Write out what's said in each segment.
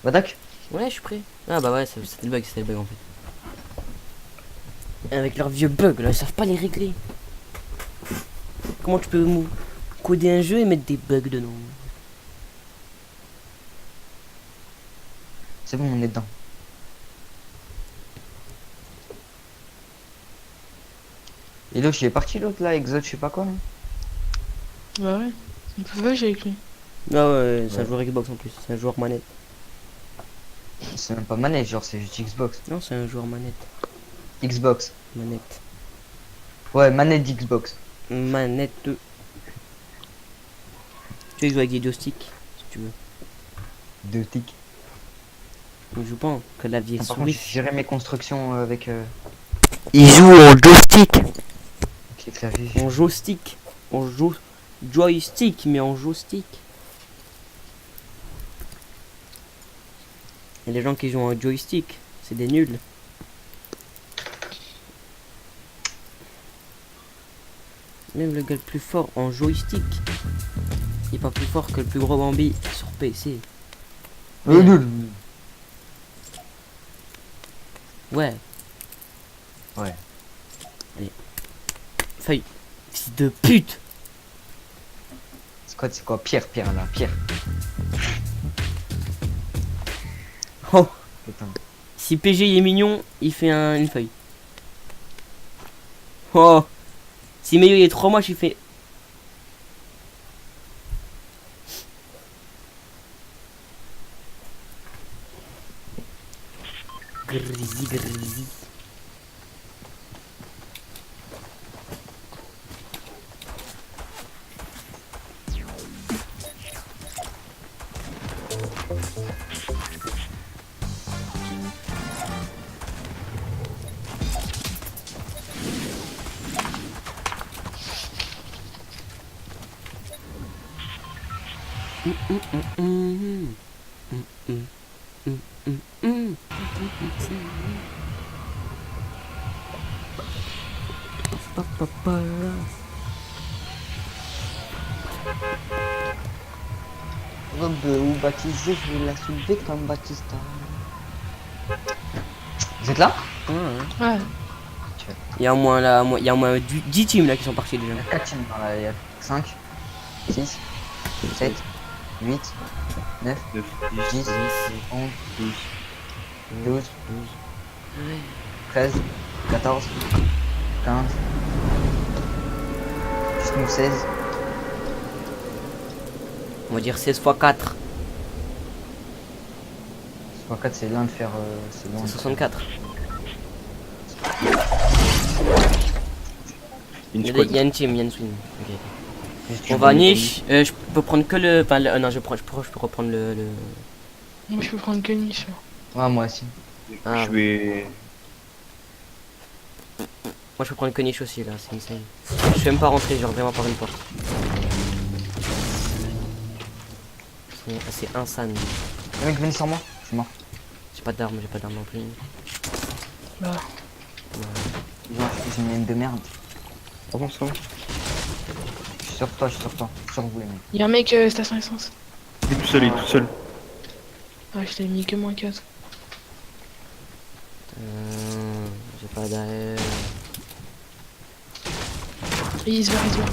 Badak? Ouais, je suis prêt. Ah bah ouais, c'était le bug en fait. Avec leurs vieux bugs là, ils savent pas les régler. Comment tu peux coder un jeu et mettre des bugs dedans? C'est bon, on est dedans. Et l'autre, il est parti l'autre là, Exode, je sais pas quoi là. Bah ouais. On peut vache avec lui. Ah ouais, c'est un Ouais. joueur Xbox en plus, c'est un joueur manette. C'est même pas manette, genre c'est juste Xbox. Non, c'est un joueur manette. Xbox. Manette. Ouais, manette d'Xbox. Manette. Tu veux jouer avec des joysticks, si tu veux. Deux tics. Il joue pas en clavier et Par contre, souris. je gérais mes constructions avec Il joue en joystick. les claviers. En joystick. En joystick, mais en joystick. Et les gens qui jouent en joystick, c'est des nuls. Même le gars le plus fort en joystick, il est pas plus fort que le plus gros Bambi sur PC. Nul. Ouais. Ouais. Allez. Feuille. Fils de pute. C'est quoi Pierre, Pierre là, Pierre. Oh. Putain. Si PG il est mignon, il fait une feuille. Oh. Si Meilleur il est trop moche, il fait... Grisy, grisy. Robe ou baptisé, je vais la soulever comme Batista. Vous êtes là? Ouais. Il y a au moins là, il y a au moins 10 teams là qui sont partis déjà. Il y a 4 teams dans la... Il y a 5, 6, 7, 8, 9, 9, 10, 10, 11, 12. 12, 13, 14, 15, 19, 16. On va dire 16 x 4, Soit 4, c'est loin de faire. C'est loin c'est de 64. Une Il squad. y a une team, il y a une swing. Ok. faire. On va niche. Je peux prendre que le. Enfin, non, je peux reprendre le. Moi je peux prendre que niche. Ouais, moi aussi. Ah, Je vais. moi je peux prendre que niche aussi là, c'est insane. Je suis même pas rentré, genre vraiment par une porte. C'est insane. Le mec, venez sur moi. Je suis mort. J'ai pas d'armes non plus. Bah. Genre, j'ai une haine de merde. Avance, avance. Je suis sur toi, je suis sur toi. Je suis sur vous, les mecs. Y'a un mec station essence. Il est tout seul, il est tout seul. Ah, je t'ai mis que moins 4. J'ai pas d'arrêt. Il se barre, il se barre.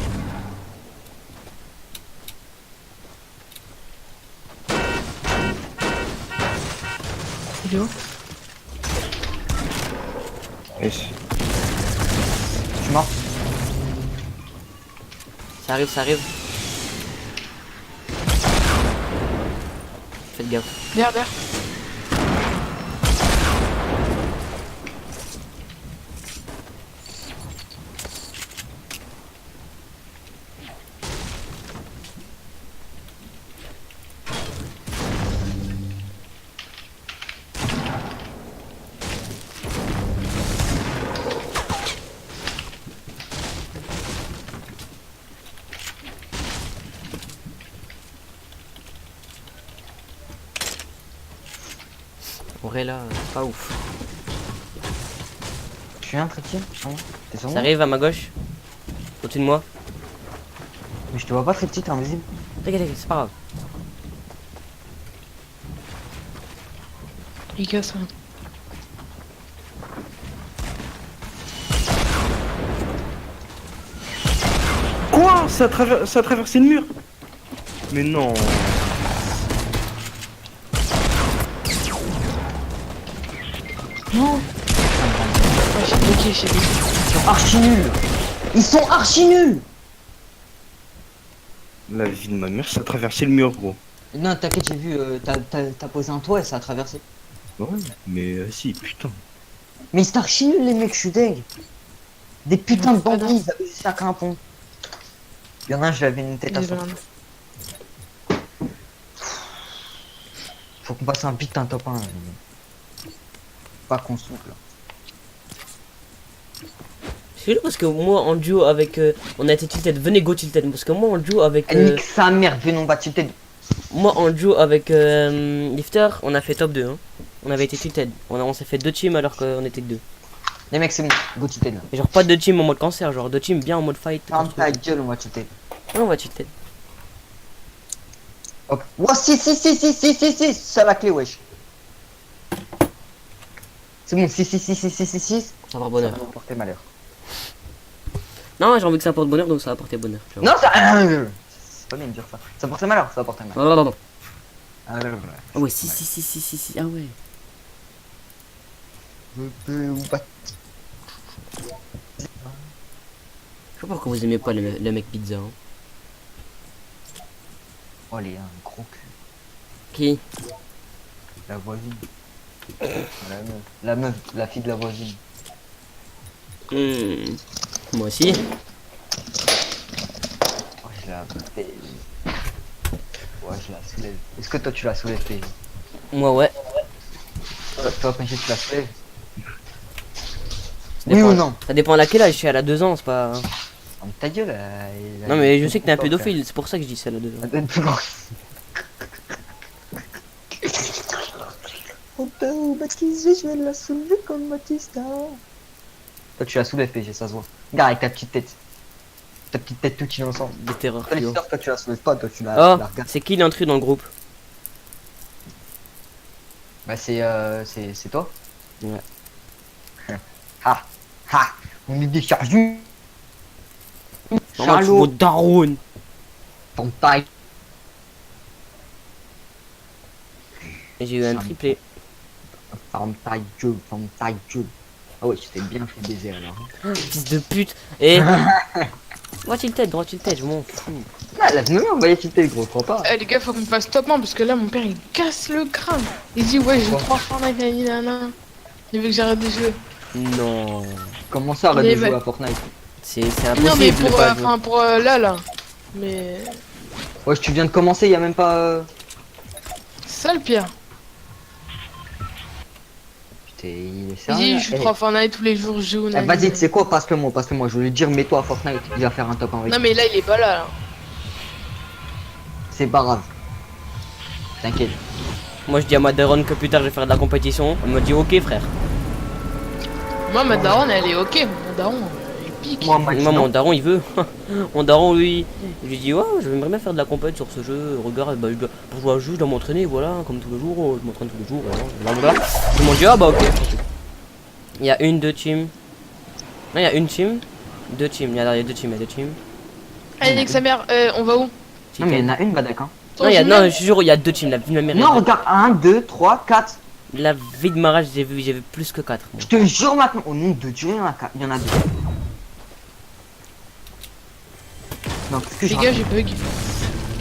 Il est où? Yes. Je suis mort. Ça arrive, ça arrive. Faites gaffe. Derrière. Aurait là, pas ouf. Je suis un trépied. Non, t'es sur Ça moi? arrive à ma gauche. Au-dessus de moi. Mais je te vois pas très petit, t'es invisible. T'inquiète, c'est pas grave. Il casse. Hein. Quoi? Ça a traversé le mur? Mais non. Non. Ouais, j'ai bloqué, j'ai bloqué. Ils sont archi nuls. Ils sont archi nuls. La vie de ma mère, ça a traversé le mur, gros. Non, t'inquiète, j'ai vu, t'as posé un toit et ça a traversé. Ouais, mais si, putain. Mais c'est archi nul les mecs, je suis deg. Des putains de Pas bandits, ils avaient chacun un pont. Il y en a un, j'avais une tête à Désolé. sortir. Faut qu'on passe un putain top 1. Pas qu'on se souffle. C'est juste parce que moi en duo avec on a été tilted, venez go tilted parce que moi en duo avec Nique sa mère, venez on va tilted. moi en duo avec Lifter, on a fait top 2 hein. On avait été tilted. On s'est fait 2 teams alors qu'on était que 2. Les mecs c'est bon, go tilted là. Et genre pas 2 teams en mode cancer, genre 2 teams bien en mode fight. Ferme ta gueule, on va tilted. Ouais, on va tilted. Hop. Ouah, si, c'est la clé, wesh. C'est bon, 6. Ça va bonheur. Ça va porter malheur. Non, j'ai envie que ça apporte bonheur donc ça va apporter bonheur. tu vois. Non, ça. C'est pas bien de dire ça. Ça porte malheur, ça va porter malheur. Non, non, non. Ah, là. Ah ouais, si, ah ouais. Je peux ou pas. Je sais pas pourquoi vous aimez pas le mec pizza. Hein. Oh, les un gros cul. Qui? La voisine. La meuf, la fille de la voisine. Moi aussi. Oh, je la baise. Ouais, je la soulève. Est-ce que toi tu la soulèves, PJ? Moi ouais. Toi, PJ, tu la soulèves? Ça Oui dépend- ou non? Ça dépend à laquelle âge, je suis à la 2 ans, c'est pas. Oh, ta gueule, Non mais je sais que t'es un pédophile, c'est pour ça que je dis ça la 2 ans. Elle doit être plus grande. Oh, Baptiste, je vais la soulever comme Baptiste. Toi, tu la soulèves, PG, ça se voit. Regarde avec ta petite tête. Ta petite tête toute innocente. Des terreurs. Toi, fluo. toi, tu la soulèves pas, toi, tu la Oh, regardes. c'est qui l'intrus dans le groupe? Bah, c'est toi. Ouais. On est des chargés. Normalement, tu Charlot, votes Daron. ton taille. Et j'ai eu un triplé. Ferme ta gueule, ferme ta gueule. Ah ouais, tu t'es bien fait baiser alors. Fils de pute. Et. Droit tilted, je m'en fous. Ah, laisse-nous, on va les tilter, gros, crois pas. Eh les gars, faut qu'on fasse top 1 parce que là mon père il casse le crâne. Il dit ouais, j'ai Quoi 3 Fortnite, nanana. Il veut que j'arrête de jouer. Non. Comment ça, arrête Mais de jouer bah- à Fortnite? C'est Non mais impossible de pour, pas jouer. enfin pour là. Mais Ouais, tu viens de commencer, y a même pas. c'est ça le pire. Putain, il est Il sérieux. dit je joue 3 Fortnite tous les jours, je joue. Eh, vas-y, tu sais quoi, passe-le moi. Je vais lui dire, mets-toi à Fortnite, il va faire un top 1 avec. Non mais là il est pas là. C'est pas grave. T'inquiète. Moi je dis à ma daronne que plus tard je vais faire de la compétition. Elle me dit ok frère. Moi ma daronne elle est ok. Mon daron il pique. Moi, Max, Moi mon non. daron il veut. Mon daron lui, je lui dis ouais j'aimerais bien faire de la compète sur ce jeu. Regarde bah, pour jouer à un jeu je dois m'entraîner voilà comme tous les jours. Je m'entraîne tous les jours. Voilà. Ils m'ont dit ah bah ok. Il y a une, 2 teams. Non il y a une team. 2 teams. Il y a 2 teams. Allez nique sa mère, on va où? Non, mais il y en a une, bah d'accord. Non, non, je jure, il y a 2 teams. La vie de ma mère. Non, regarde, 1, 2, 3, 4. La vie de ma rage, j'ai vu plus que 4. Je te jure maintenant, au nom de Dieu, il y en a 4. Il y en a 2. Non, qu'est-ce que Les je gars raconte? j'ai bug.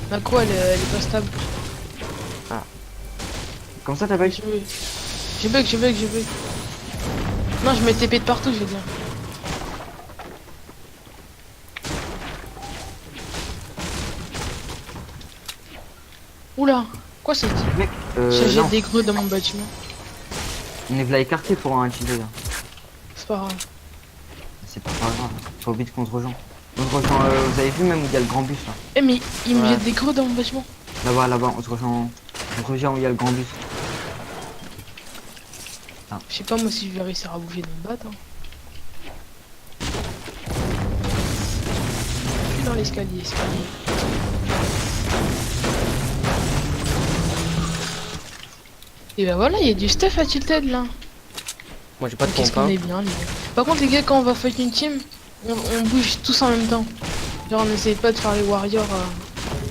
Ma quoi elle est pas stable. Comme ça, t'as pas eu. J'ai bug. Non je mets TP de partout je veux dire. Oula, quoi c'est dit? Mec, J'ai non, des greux dans mon bâtiment. on est v'là écarté pour un tilde là. C'est pas grave. C'est pas grave, faut vite qu'on se rejoint. On se rejoint, vous avez vu même où il y a le grand bus là. Eh mais il me Ouais. jette des greux dans mon bâtiment. Là-bas, on se rejoint où il y a le grand bus. Je sais pas moi si je vais réussir à bouger dans le bat. Hein. Je suis dans l'escalier. Et bah voilà, il y a du stuff à Tilted là. Moi j'ai pas de Qu'est-ce pompe. qu'on Hein. est bien, les gars. Par contre, les gars, quand on va fight une team, on bouge tous en même temps. Genre, on essaye pas de faire les warriors.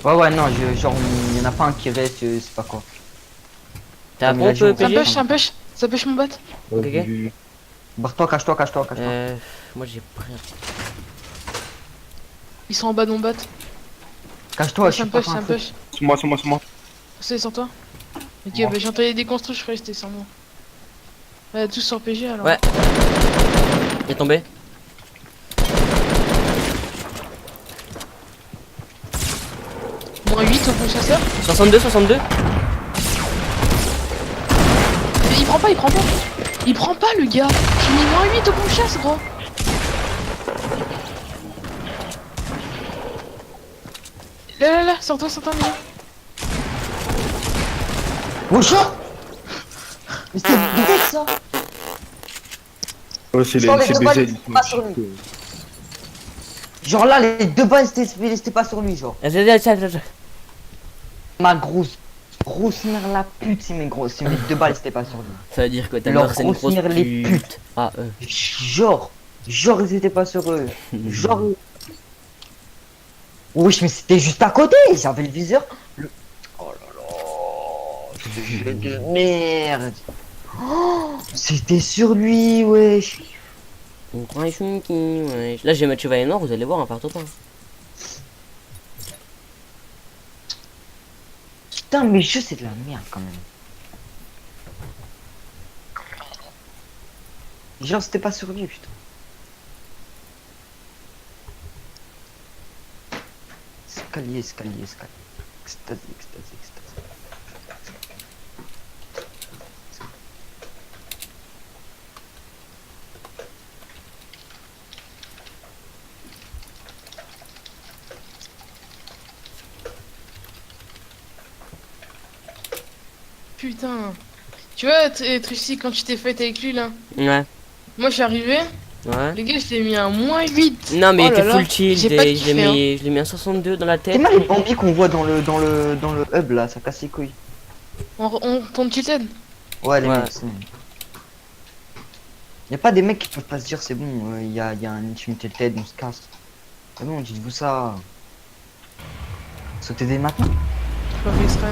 Ouais, non, genre, il y en a pas un qui reste, c'est pas quoi. T'as la Comme il a pompe dit, on Ça PG? pêche, ça pêche, ça pêche mon bat. Ok. Barre-toi, cache-toi, cache-toi, cache-toi. Moi j'ai rien. Ils sont en bas de mon bat. Cache-toi, je Ça suis pas pêche, ça un feu. pêche. C'est moi, c'est moi, c'est moi. C'est sur toi. Ok, Ouais. bah j'ai entendu des construits, je ferais rester sans moi. Bah, tous sur PG alors. Ouais. Il est tombé. Moins 8 au bon chasseur. 62, 62. Mais il prend pas, il prend pas. Il prend pas le gars. J'ai mis moins 8 au bon chasse, gros. Là, sors-toi, Mia. Bonjour. Mais c'était bête ça. Ouais, c'est les Sans les deux balles, MCBZ. pas sur lui. Genre là, les deux balles, c'était pas sur lui, genre. Ma grosse mère la pute, c'est mes grosses. C'est mes deux balles, c'était pas sur lui. Ça veut dire que ta Leur mère c'est une grosse grosse mère, les pute. putes. Ah Genre ils étaient pas sur eux. Genre. Oui, mais c'était juste à côté. J'avais le viseur. Oh là là. Ce jeu de merde. Oh, c'était sur lui, wesh. On prend les chunky, ouais. Là je vais mettre chevalier noir, vous allez voir un partout pas. Putain, mais je c'est de la merde quand même. Genre, c'était pas sur lui, putain. Escalier. Extasie. Putain. Tu vois, Trixie, quand tu t'es fait avec lui là. Ouais, Moi, je suis arrivé. ouais. Les gars, je t'ai mis un moins 8. Non mais Oh il était là là, full chill, j'ai pas je l'ai kiffé, mis, je l'ai mis un 62 dans la C'est tête. mal les bambis qu'on voit dans le hub là, ça casse les couilles. On tombe Tilted. Ouais, les Ouais. mecs, c'est. Y'a pas des mecs qui peuvent pas se dire c'est bon, y a un intimité de tête, on se casse. C'est bon, dites-vous ça. Sautez dès maintenant. J'ai pas fait exprès.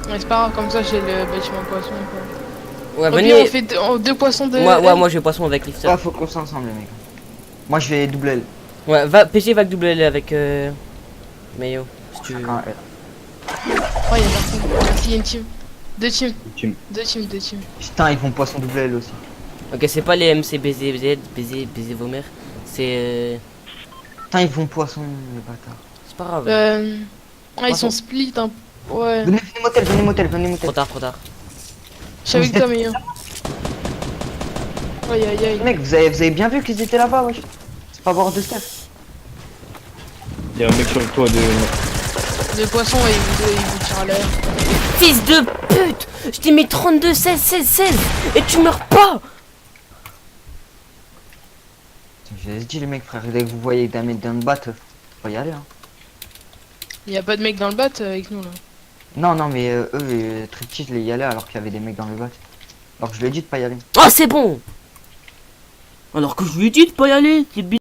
Ouais, c'est pas grave, comme ça j'ai le bâtiment poisson. Quoi. Ouais, Au pire, venez. on fait deux poissons de. Moi j'ai poisson avec lifter. Ouais, faut qu'on s'ensemble les mecs. Moi je vais doubler L. Ouais, PG va doubler avec Mayo, si tu veux. Ah, L. Oh, y'a personne. Merci, y'a une team. Deux teams. Team. Deux teams. Putain, ils font poisson double L aussi. Ok, c'est pas les MCBZ, baiser vos mères. C'est. Putain, ils font poisson, les bâtards. C'est pas grave. Ah, ils sont split. Hein. Ouais. Venez motel. Trop tard. Je suis avec toi, mais. Aïe. Les mecs, vous avez bien vu qu'ils étaient là-bas, wesh. C'est pas voir de stuff. Y'a un mec sur le toit de. Deux poissons et ils vous tirent à l'air. Fils de pute! Je t'ai mis 32, 16 et tu meurs pas! J'ai dit les mecs, frère, dès que vous voyez d'un mec dans le bat, faut y aller, hein. Y'a pas de mec dans le bat avec nous là. Non, mais eux, Triptych, ils y allaient alors qu'il y avait des mecs dans le bat. Alors que je lui ai dit de pas y aller. Oh, c'est bon! Alors que je lui ai dit de pas y aller, c'est